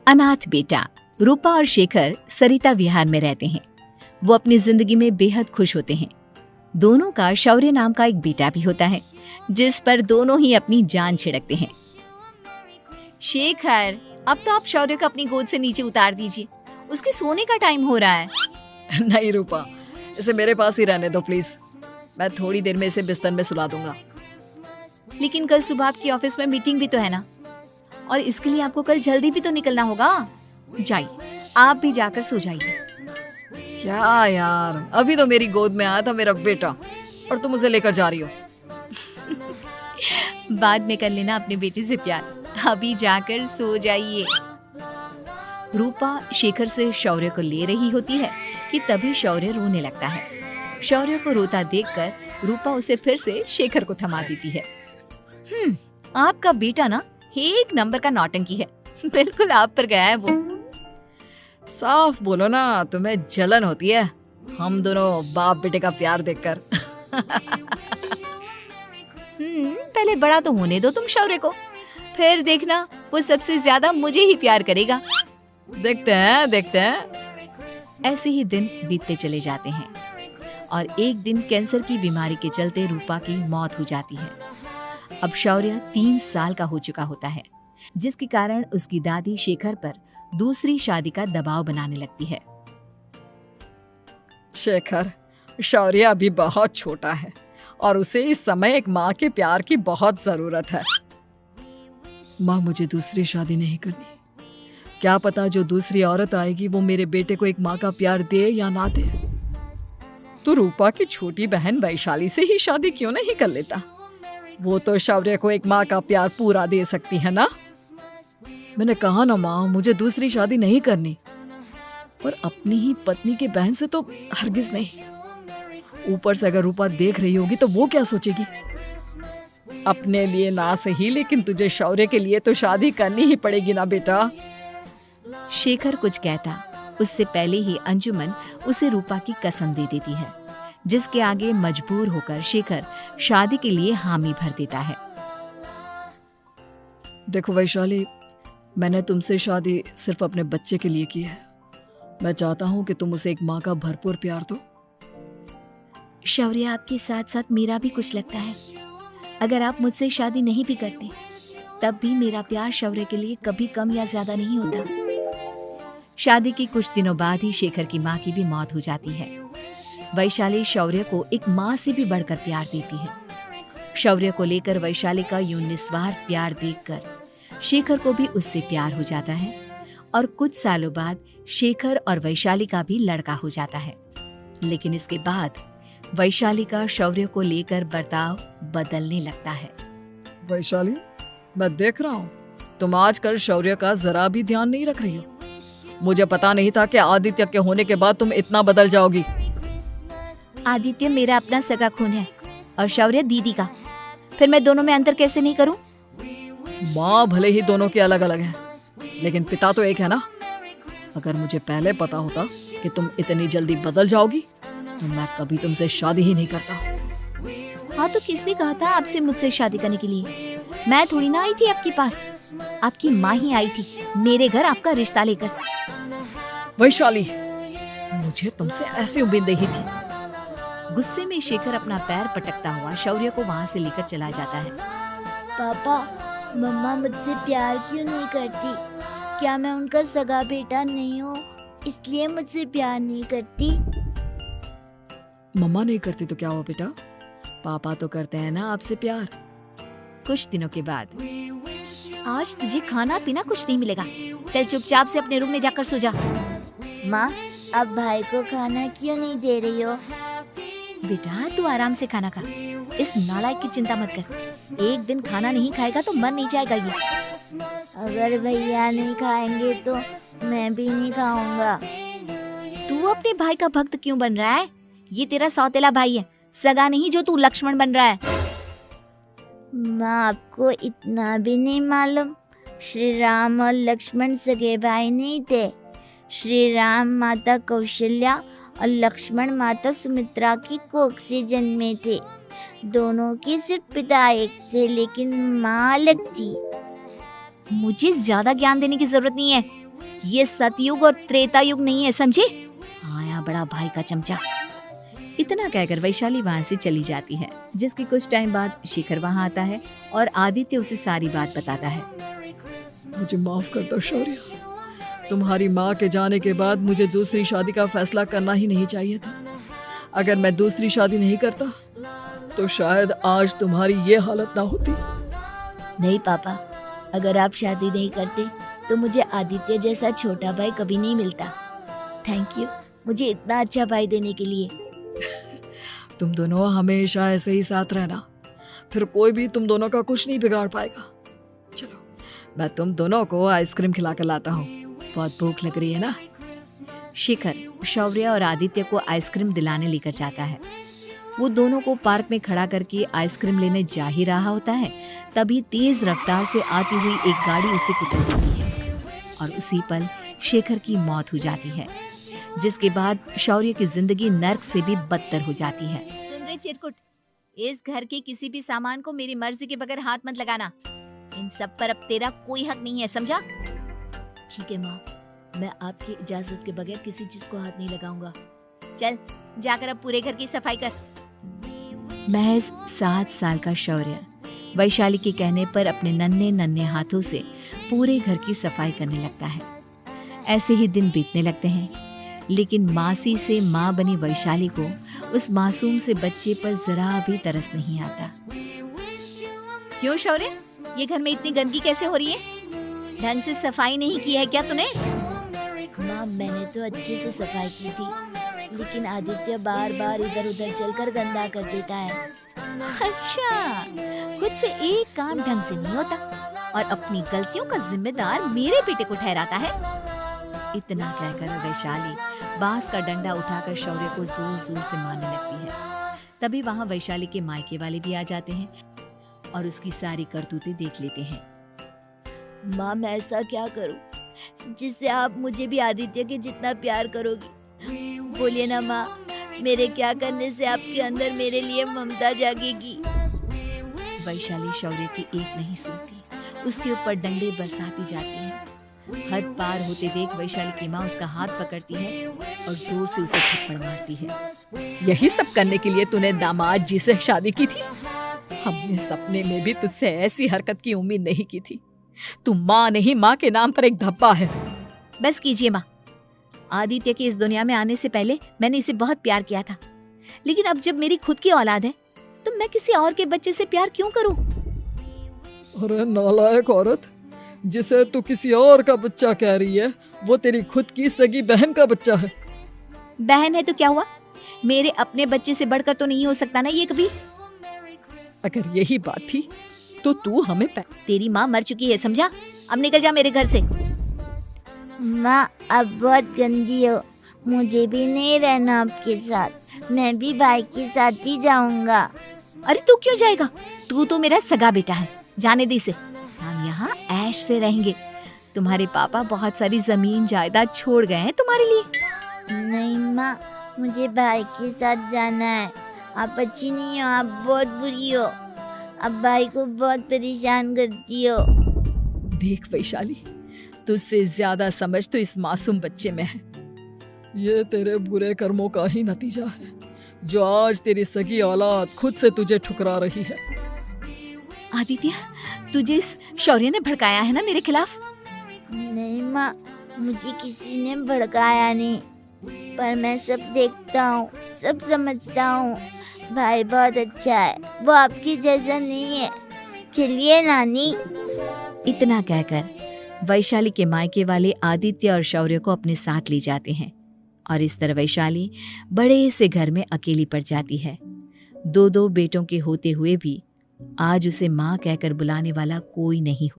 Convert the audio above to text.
अनाथ बेटा। रूपा और शेखर सरिता विहार में रहते हैं। वो अपनी जिंदगी में बेहद खुश होते हैं। दोनों का शौर्य नाम का एक बेटा भी होता है, जिस पर दोनों ही अपनी जान छिड़कते हैं। शेखर, अब तो आप शौर्य को अपनी गोद से नीचे उतार दीजिए, उसके सोने का टाइम हो रहा है। नहीं रूपा, इसे मेरे पास ही रहने दो प्लीज। मैं थोड़ी देर में इसे बिस्तर में सुला दूंगा। लेकिन कल सुबह आपकी ऑफिस में मीटिंग भी तो है ना, और इसके लिए आपको कल जल्दी भी तो निकलना होगा। जाइए, आप भी जाकर सो जाइए। क्या यार, अभी तो मेरी गोद में आया था मेरा बेटा और तुम उसे लेकर जा रही हो। बाद में कर लेना अपने बेटे से प्यार, अभी जाकर सो जाइए। रूपा शेखर से शौर्य को ले रही होती है कि तभी शौर्य रोने लगता है। शौर्य को रोता देखकर रूपा उसे फिर से शेखर को थमा देती है। आपका बेटा ना एक नंबर का नौटंकी है, बिल्कुल आप पर गया है वो। साफ बोलो ना, तुम्हें जलन होती है हम दोनों बाप बेटे का प्यार देखकर। पहले बड़ा तो होने दो तुम शौर्य को, फिर देखना वो सबसे ज्यादा मुझे ही प्यार करेगा। देखते हैं। ऐसे ही दिन बीतते चले जाते हैं और एक दिन कैंसर की बीमारी के चलते रूपा की मौत हो जाती है। अब शौर्य 3 साल का हो चुका होता है, जिसके कारण उसकी दादी शेखर पर दूसरी शादी का दबाव बनाने लगती है। शेखर, शौर्य अभी बहुत छोटा है और उसे इस समय एक माँ के प्यार की बहुत जरूरत है। माँ, मुझे दूसरी शादी नहीं करनी। क्या पता जो दूसरी औरत आएगी वो मेरे बेटे को एक माँ का प्यार दे या ना दे। तो रूपा की छोटी बहन वैशाली से ही शादी क्यों नहीं कर लेता? वो तो शौर्य को एक माँ का प्यार पूरा दे सकती है ना। मैंने कहा ना माँ, मुझे दूसरी शादी नहीं करनी, और अपनी ही पत्नी के बहन से तो हरगिज नहीं। ऊपर से अगर रूपा देख रही होगी तो वो क्या सोचेगी? अपने लिए ना सही, लेकिन तुझे शौर्य के लिए तो शादी करनी ही पड़ेगी ना बेटा। शेखर कुछ कहता उससे पहले ही अंजुमन उसे रूपा की कसम दे देती है, जिसके आगे मजबूर होकर शेखर शादी के लिए हामी भर देता है। देखो वैशाली, मैंने तुमसे शादी सिर्फ अपने बच्चे के लिए की है। मैं चाहता हूँ कि तुम उसे एक माँ का भरपूर प्यार दो। शौर्य, आपके साथ साथ मेरा भी कुछ लगता है। अगर आप मुझसे शादी नहीं भी करते, तब भी मेरा प्यार शौर्य के लिए कभी कम या ज्यादा नहीं होता। शादी के कुछ दिनों बाद ही शेखर की माँ की भी मौत हो जाती है। वैशाली शौर्य को एक माँ से भी बढ़कर प्यार देती है। शौर्य को लेकर वैशाली का यूं निस्वार्थ प्यार देखकर शेखर को भी उससे प्यार हो जाता है और कुछ सालों बाद शेखर और वैशाली का भी लड़का हो जाता है। लेकिन इसके बाद वैशाली का शौर्य को लेकर बर्ताव बदलने लगता है। वैशाली, मैं देख रहा हूँ तुम आजकल शौर्य का जरा भी ध्यान नहीं रख रही हो। मुझे पता नहीं था कि आदित्य के होने के बाद तुम इतना बदल जाओगी। आदित्य मेरा अपना सगा खून है और शौर्य दीदी का, फिर मैं दोनों में अंतर कैसे नहीं करूं? माँ भले ही दोनों के अलग अलग हैं, लेकिन पिता तो एक है ना। अगर मुझे पहले पता होता कि तुम इतनी जल्दी बदल जाओगी तो मैं कभी तुमसे शादी ही नहीं करता। हाँ, तो किसने कहा था आपसे मुझसे शादी करने के लिए? मैं थोड़ी ना आई थी आपके पास, आपकी माँ ही आई थी मेरे घर आपका रिश्ता लेकर। वैशाली, मुझे तुमसे ऐसी उम्मीद नहीं थी। गुस्से में शेखर अपना पैर पटकता हुआ शौर्य को वहाँ से लेकर चला जाता है। पापा, मम्मा मुझसे प्यार क्यों नहीं करती? क्या मैं उनका सगा बेटा नहीं हूँ, इसलिए मुझसे प्यार नहीं करती? मम्मा नहीं करती तो क्या हुआ बेटा, पापा तो करते हैं ना आपसे प्यार। कुछ दिनों के बाद, आज तुझे खाना पीना कुछ नहीं मिलेगा, चल चुपचाप से अपने रूम में जाकर सो जा। माँ, अब भाई को खाना क्यों नहीं दे रही हो? बेटा, तू आराम से खाना खा, इस नालायक की चिंता मत कर। एक दिन खाना नहीं खाएगा तो मर नहीं जाएगा ये। अगर भैया नहीं खाएंगे तो मैं भी नहीं खाऊंगा। तू अपने भाई का भक्त क्यों बन रहा है? ये तेरा सौतेला भाई है, सगा नहीं जो तू लक्ष्मण बन रहा है। माँ, आपको इतना भी नहीं मालूम? श्री राम और लक्ष्मण सगे भाई नहीं थे। श्री राम माता कौशल्या और लक्ष्मण माता सुमित्रा की कोख से जन्मे थे। दोनों के सिर्फ पिता एक थे, लेकिन माँ अलग थी। मुझे ज्यादा ज्ञान देने की जरूरत नहीं है, ये सतयुग और त्रेता युग नहीं है, समझे? आया बड़ा भाई का चमचा। इतना कहकर वैशाली वहां से चली जाती है, जिसके कुछ टाइम बाद शिखर वहां आता है और आदित्य उसे सारी बात बताता है। मुझे माफ कर दो शौर्य, तुम्हारी माँ के जाने के बाद मुझे दूसरी शादी का फैसला करना ही नहीं चाहिए था। अगर मैं दूसरी शादी नहीं करता तो शायद आज तुम्हारी ये हालत ना होती। नहीं पापा, अगर आप शादी नहीं करते तो मुझे आदित्य जैसा छोटा भाई कभी नहीं मिलता। थैंक यू मुझे इतना अच्छा भाई देने के लिए। तुम दोनों हमेशा ऐसे ही साथ रहना, फिर कोई भी तुम दोनों का कुछ नहीं बिगाड़ पाएगा। चलो मैं तुम दोनों को आइसक्रीम खिला कर लाता हूँ, बहुत भूख लग रही है ना। शिखर शौर्य और आदित्य को आइसक्रीम दिलाने लेकर जाता है। वो दोनों को पार्क में खड़ा करके आइसक्रीम लेने जा ही रहा होता है, तभी तेज रफ्तार से आती हुई एक गाड़ी उसे कुचल देती है और उसी पल शेखर की मौत हो जाती है, जिसके बाद शौर्य की जिंदगी नर्क से भी बदतर हो जाती है। सुन रे चिरकुट, इस घर के किसी भी सामान को मेरी मर्जी के बगैर हाथ मत लगाना। इन सब पर अब तेरा कोई हक नहीं है, समझा? ठीक है माँ, मैं आपकी इजाजत के बगैर किसी चीज को हाथ नहीं लगाऊंगा। चल जाकर अब पूरे घर की सफाई कर। महज 7 साल का शौर्य वैशाली के कहने पर अपने नन्हे नन्हे हाथों से पूरे घर की सफाई करने लगता है। ऐसे ही दिन बीतने लगते हैं, लेकिन मासी से माँ बनी वैशाली को उस मासूम से बच्चे पर जरा भी तरस नहीं आता। क्यों शौर्य, ये घर में इतनी गंदगी कैसे हो रही है? ढंग से सफाई नहीं की है क्या तूने? माँ मैंने तो अच्छे से सफाई की थी, लेकिन आदित्य बार बार इधर उधर चलकर गंदा कर देता है। अच्छा, खुद से एक काम ढंग से नहीं होता और अपनी गलतियों का जिम्मेदार मेरे बेटे को ठहराता है। इतना कहकर वैशाली बांस का डंडा उठाकर शौर्य को जोर जोर से मारने लगती है। तभी वहां वैशाली के मायके वाले भी आ जाते हैं और उसकी सारी करतूतें देख लेते हैं। माँ मैं ऐसा क्या करूँ जिससे आप मुझे भी आदित्य के जितना प्यार करोगी? बोलिए ना माँ, मेरे क्या करने से आपके अंदर मेरे लिए ममता जागेगी? वैशाली शौर्य की एक नहीं सुनती, उसके ऊपर डंडे बरसाती जाती है। हद पार होते देख वैशाली की माँ उसका हाथ पकड़ती है और जोर से उसे थप्पड़ मारती है। यही सब करने के लिए तूने दामाद जी से शादी की थी? हमने सपने में भी तुझसे ऐसी हरकत की उम्मीद नहीं की थी। तू माँ नहीं, माँ के नाम पर एक धब्बा है। बस कीजिए माँ, आदित्य के इस दुनिया में आने से पहले मैंने इसे बहुत प्यार किया था, लेकिन अब जब मेरी खुद की औलाद है तो मैं किसी और के बच्चे से प्यार क्यों करूं? अरे नालायक औरत, जिसे तू किसी और का बच्चा कह रही है वो तेरी खुद की सगी बहन का बच्चा है। बहन है तो क्या हुआ, मेरे अपने बच्चे से बढ़कर तो नहीं हो सकता ना ये कभी। अगर यही बात थी तो तू हमें तेरी माँ मर चुकी है, समझा? अब निकल जा मेरे घर से। माँ अब बहुत गंदी हो, मुझे भी नहीं रहना आपके साथ, मैं भी भाई के साथ ही जाऊंगा। अरे तू क्यों जाएगा, तू तो मेरा सगा बेटा है, जाने दे इसे। हम यहाँ ऐश से रहेंगे, तुम्हारे पापा बहुत सारी जमीन जायदाद छोड़ गए हैं तुम्हारे लिए। नहीं माँ, मुझे भाई के साथ जाना है। आप अच्छी नहीं हो, आप बहुत बुरी हो, आप भाई को बहुत परेशान करती हो। देख वैशाली, तुझसे ज्यादा समझ तो इस मासूम बच्चे में है। ये तेरे बुरे कर्मों का ही नतीजा है जो आज तेरी सगी औलाद खुद से तुझे ठुकरा रही है। आदित्य, तुझे इस शौर्य ने भड़काया है ना मेरे खिलाफ? नहीं माँ, मुझे किसी ने भड़काया नहीं, पर मैं सब देखता हूँ, सब समझता हूँ। भाई बहुत अच्छा है, वो आपकी जैसा नहीं है। चलिए नानी। इतना कहकर वैशाली के मायके वाले आदित्य और शौर्य को अपने साथ ले जाते हैं और इस तरह वैशाली बड़े से घर में अकेली पड़ जाती है। 2 बेटों के होते हुए भी आज उसे माँ कहकर बुलाने वाला कोई नहीं हो।